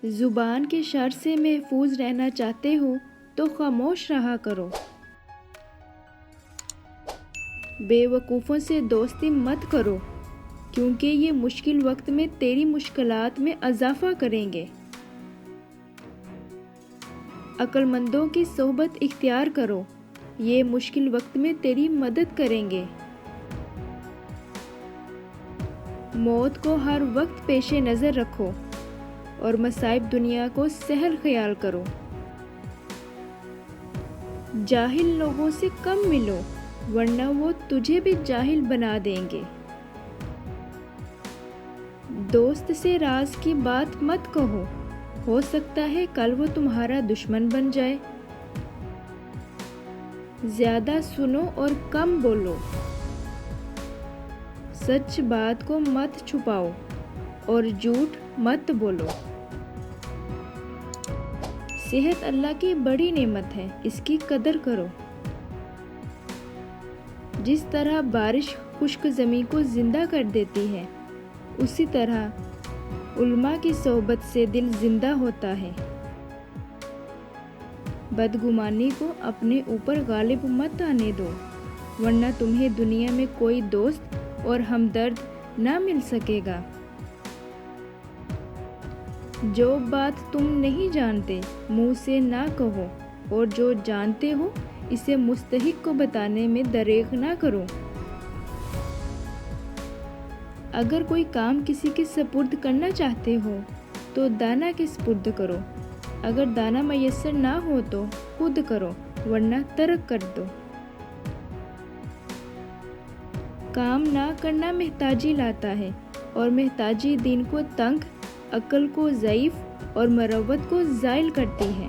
زبان کے شر سے محفوظ رہنا چاہتے ہو تو خاموش رہا کرو۔ بے وقوفوں سے دوستی مت کرو کیونکہ یہ مشکل وقت میں تیری مشکلات میں اضافہ کریں گے۔ عقل مندوں کی صحبت اختیار کرو، یہ مشکل وقت میں تیری مدد کریں گے۔ موت کو ہر وقت پیش نظر رکھو اور مصائب دنیا کو سہل خیال کرو۔ جاہل لوگوں سے کم ملو ورنہ وہ تجھے بھی جاہل بنا دیں گے۔ دوست سے راز کی بات مت کہو، ہو سکتا ہے کل وہ تمہارا دشمن بن جائے۔ زیادہ سنو اور کم بولو، سچ بات کو مت چھپاؤ اور جھوٹ مت بولو۔ صحت اللہ کی بڑی نعمت ہے، اس کی قدر کرو۔ جس طرح بارش خشک زمین کو زندہ کر دیتی ہے، اسی طرح علماء کی صحبت سے دل زندہ ہوتا ہے۔ بدگمانی کو اپنے اوپر غالب مت آنے دو ورنہ تمہیں دنیا میں کوئی دوست اور ہمدرد نہ مل سکے گا۔ جو بات تم نہیں جانتے منہ سے نہ کہو اور جو جانتے ہو اسے مستحق کو بتانے میں دریغ نہ کرو۔ اگر کوئی کام کسی کے سپرد کرنا چاہتے ہو تو دانا کے سپرد کرو، اگر دانا میسر نہ ہو تو خود کرو ورنہ ترک کر دو۔ کام نہ کرنا محتاجی لاتا ہے اور محتاجی دین کو تنگ، عقل کو ضعیف اور مروت کو زائل کرتی ہے۔